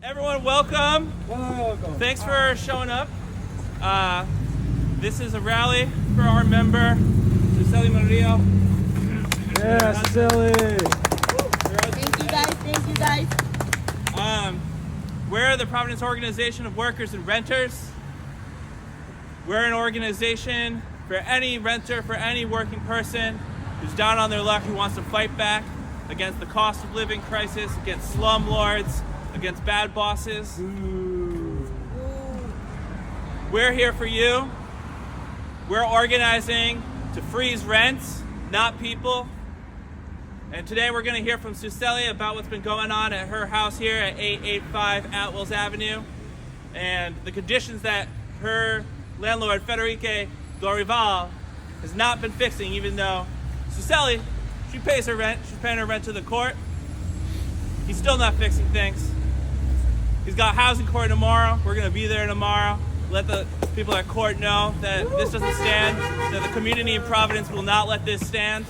Everyone, welcome. Welcome. Thanks for showing up. This is a rally for our member, Suseli Murillo. Yeah, Suseli. Thank you guys, thank you guys. We're the Providence Organization of Workers and Renters. We're an organization for any renter, for any working person who's down on their luck, who wants to fight back against the cost of living crisis, against slumlords, against bad bosses. We're here for you. We're organizing to freeze rents, not people. And today we're going to hear from Suseli about what's been going on at her house here at 885 Atwells Avenue and the conditions that her landlord, Federico Dorival, has not been fixing, even though Suseli, she pays her rent. She's paying her rent to the court. He's still not fixing things. He's got housing court tomorrow. We're going to be there tomorrow. Let the people at court know that this doesn't stand, that the community in Providence will not let this stand.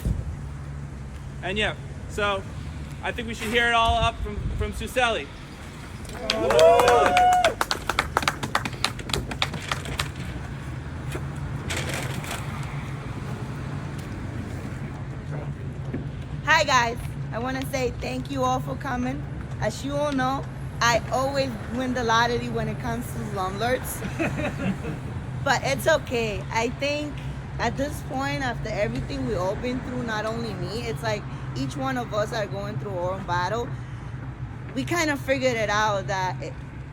And yeah, so I think we should hear it all up from Suseli. Hi guys, I want to say thank you all for coming. As you all know, I always win the lottery when it comes to Slumlords. But it's okay. I think at this point, after everything we all been through, not only me, it's like each one of us are going through our own battle. We kind of figured it out that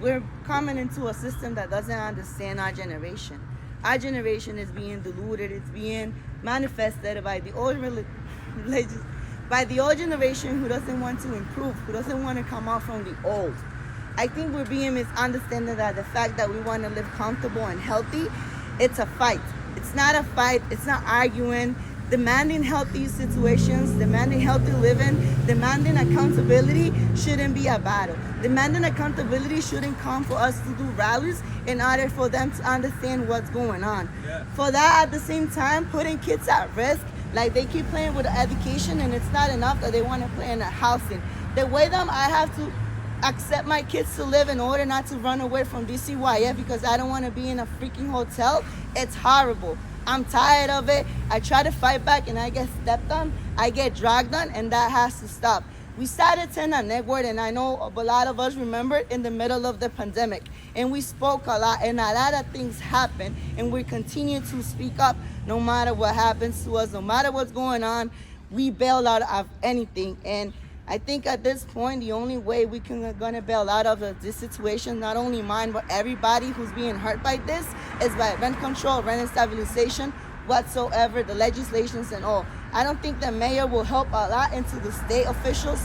we're coming into a system that doesn't understand our generation. Our generation is being diluted. It's being manifested by the old by the old generation who doesn't want to improve, who doesn't want to come out from the old. I think we're being misunderstood that the fact that we want to live comfortable and healthy, it's a fight. It's not a fight, it's not arguing. Demanding healthy situations, demanding healthy living, demanding accountability shouldn't be a battle. Demanding accountability shouldn't come for us to do rallies in order for them to understand what's going on. Yeah. For that, at the same time, putting kids at risk, like they keep playing with education and it's not enough that they want to play in a housing. The way that I have to accept my kids to live in order not to run away from DCYF because I don't want to be in a freaking hotel, it's horrible. I'm tired of it. I try to fight back and I get stepped on, I get dragged on, and that has to stop. We started 10 on Network, and I know a lot of us remember in the middle of the pandemic, and we spoke a lot, and a lot of things happened, and we continue to speak up no matter what happens to us, no matter what's going on. We bail out of anything, and I think at this point, the only way we can gonna bail out of this situation, not only mine, but everybody who's being hurt by this, is by rent control, rent and stabilization, whatsoever, the legislations and all. I don't think the mayor will help a lot until the state officials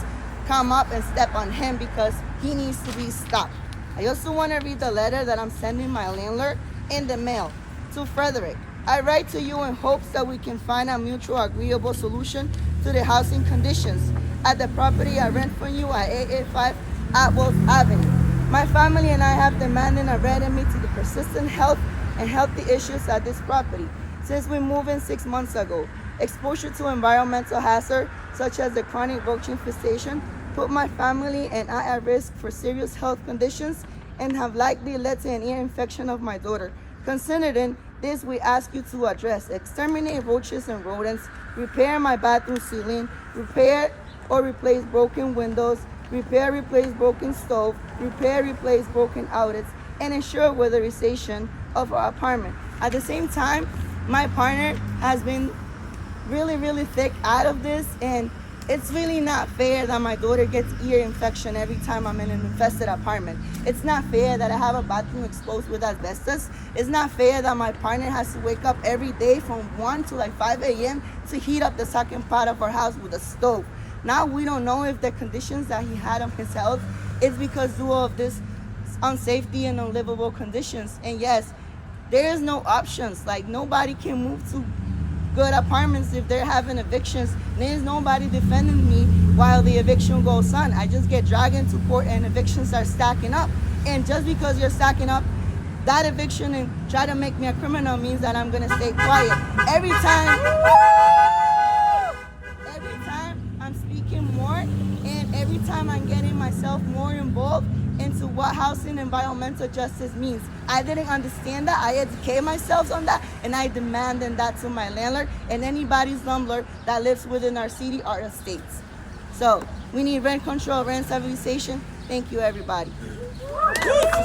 come up and step on him because he needs to be stopped. I also want to read the letter that I'm sending my landlord in the mail to Frederick. I write to you in hopes that we can find a mutual agreeable solution to the housing conditions at the property I rent from you at 885 Atwells Avenue. My family and I have demanded a remedy to the persistent health and healthy issues at this property since we moved in 6 months ago. Exposure to environmental hazards such as the chronic roach infestation put my family and I at risk for serious health conditions and have likely led to an ear infection of my daughter. Considering this, we ask you to address, exterminate roaches and rodents, repair my bathroom ceiling, repair or replace broken windows, repair, replace broken stove, repair, replace broken outlets, and ensure weatherization of our apartment. At the same time, my partner has been really thick out of this, and it's really not fair that my daughter gets ear infection every time I'm in an infested apartment. It's not fair that I have a bathroom exposed with asbestos. It's not fair that my partner has to wake up every day from 1 to like 5 a.m. to heat up the second part of our house with a stove. Now we don't know if the conditions that he had on his health is because of this unsafety and unlivable conditions. And yes, there is no options. Like nobody can move to good apartments if they're having evictions. There's nobody defending me while the eviction goes on. I just get dragged into court and evictions are stacking up. And just because you're stacking up, that eviction and try to make me a criminal means that I'm gonna stay quiet. Every time I'm speaking more, and every time I'm getting myself more involved into what housing environmental justice means. I didn't understand that. I educated myself on that, and I demanded that to my landlord and anybody's slumlord that lives within our city or estates. So we need rent control, rent stabilization. Thank you, everybody.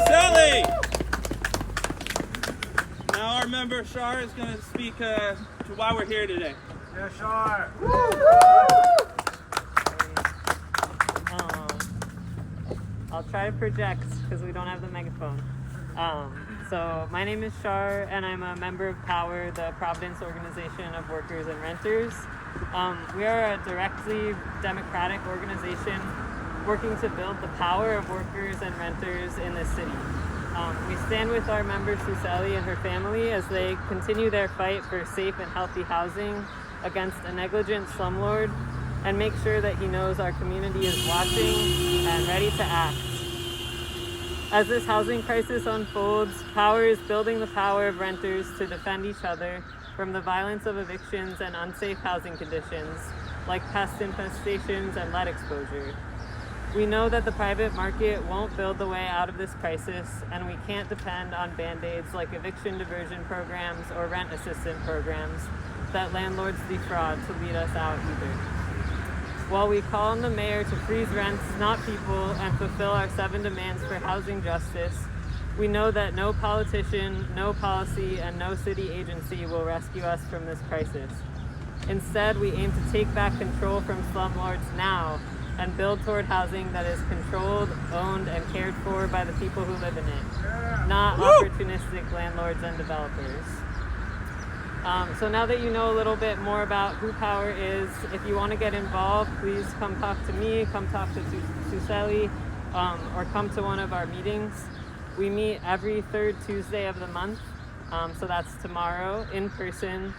Sally! Now our member Shar is going to speak to why we're here today. Yeah, Shar. I'll try to project because we don't have the megaphone. So my name is Shar, and I'm a member of POWR, the Providence Organization of Workers and Renters. We are a directly democratic organization working to build the power of workers and renters in this city. We stand with our member Suseli and her family as they continue their fight for safe and healthy housing against a negligent slumlord, and make sure that he knows our community is watching and ready to act. As this housing crisis unfolds, POWR is building the power of renters to defend each other from the violence of evictions and unsafe housing conditions, like pest infestations and lead exposure. We know that the private market won't build the way out of this crisis, and we can't depend on band-aids like eviction diversion programs or rent assistance programs that landlords defraud to lead us out either. While we call on the mayor to freeze rents, not people, and fulfill our 7 demands for housing justice, we know that no politician, no policy, and no city agency will rescue us from this crisis. Instead, we aim to take back control from slumlords now and build toward housing that is controlled, owned, and cared for by the people who live in it, not opportunistic landlords and developers. So now that you know a little bit more about who POWR is, if you want to get involved, please come talk to me, come talk to Suseli, or come to one of our meetings. We meet every third Tuesday of the month, so that's tomorrow, in person,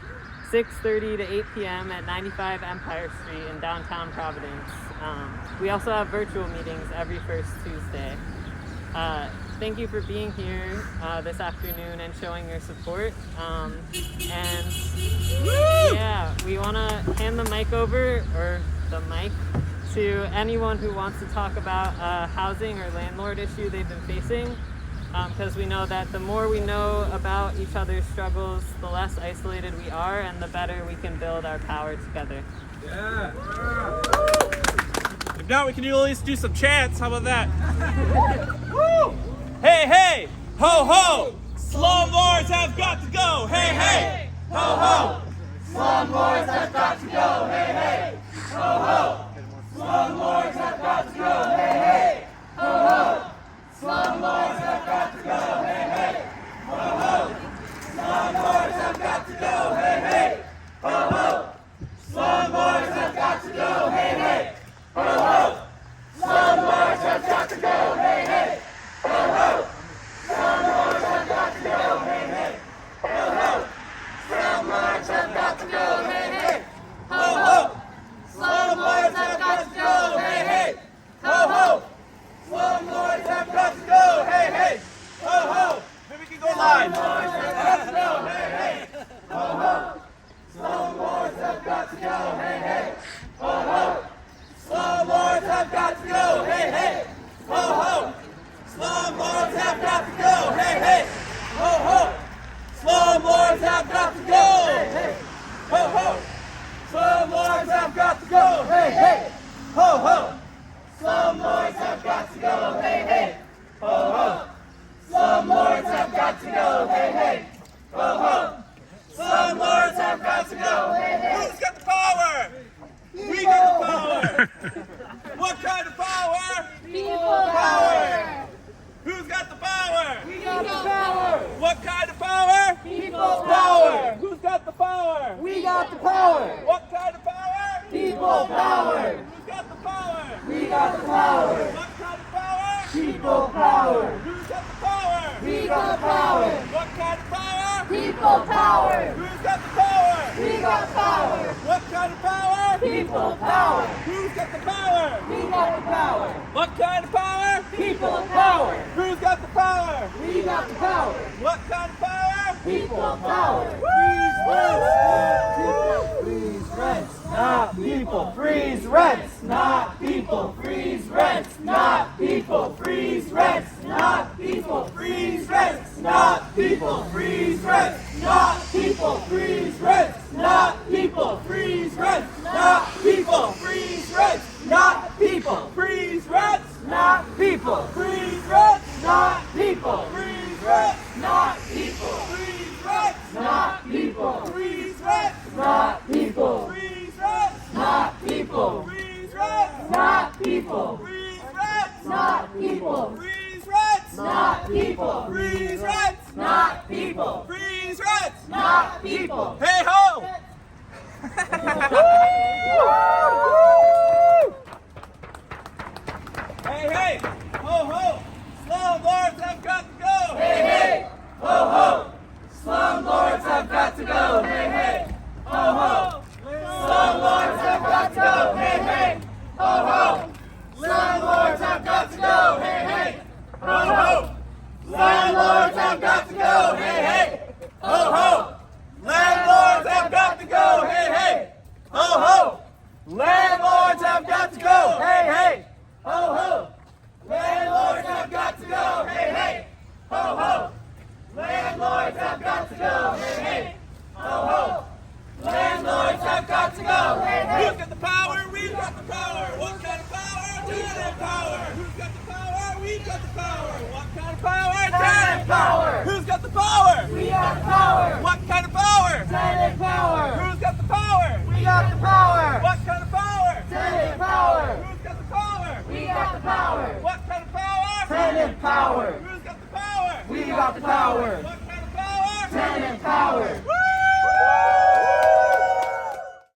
6:30 to 8 p.m. at 95 Empire Street in downtown Providence. We also have virtual meetings every first Tuesday. Thank you for being here this afternoon and showing your support. And yeah, we want to hand the mic over, or the mic, to anyone who wants to talk about a housing or landlord issue they've been facing. Because we know that the more we know about each other's struggles, the less isolated we are, and the better we can build our power together. Yeah. If not, we can at least do some chants. How about that? Woo! Hey, hey! Ho, ho! Slumlords have got to go! Hey, hey! Ho, ho! Slumlords have got to go! Hey, hey! Ho, ho! Slumlords have got to go! Hey, hey! Ho, ho! Slumlords have got to go! Hey, hey! Ho, ho! Slumlords have got to go! Hey, hey! Ho, ho! Slumlords have got to go! Hey, hey! Ho, ho! Slumlords have got to go! Hey, hey! Ho, ho! Slumlords have got to go! Hey, hey! Ho, ho! Slumlords have got to go! Hey, hey! Ho, ho! Slumlords have got to go! Hey, hey! Ho, ho! Slumlords have got to go! Hey, hey! Ho, ho! Maybe we can go live! Slumlords have got to go! Hey, hey! Ho, ho! Slumlords have got to go! Hey, hey! Ho, ho! Slumlords have got to go! Hey, hey! Ho, ho! Slumlords have got to go! Hey, hey! Ho, ho! Slumlords have got to go! Hey, hey! Ho, ho! Slumlords have got to go! Hey, hey! Ho, ho! Slumlords have got to go! Hey, hey! Ho, ho! Slumlords have got to go! Hey, hey! Ho, ho! Slumlords have got to go! Hey, hey! Who's got the power? We got the power! What kind of power? People Power! Who's got the power? We got the power! What kind of power? People Power! Who's got the power? We got the power! What kind of power? People power! Who's got the power? We got the power! What kind of power? People power! Who's got the power? We got power! What kind of power? People power! Who's got the power? We got power! What kind of power? People power! Who's got the power? We got the power! What kind of power? People power! Who's got the power? We got the power! What kind of power? People power! Freeze rents, not people. Freeze rents, not people. Freeze rents, not people. Freeze rents, not people. Freeze rents, not people. Freeze rents, not people. Freeze rents, not people. Freeze rents, not people. Freeze rents, not people. Freeze rents, not people. Freeze rents, not people. Freeze rents, not people. Freeze rents, not people. Freeze rents, not people. Freeze rents, not people. Freeze rents, not people. Freeze rents, not people. Freeze rents, not people. Freeze rents, not people. Hey ho! Hey, hey! Ho, ho!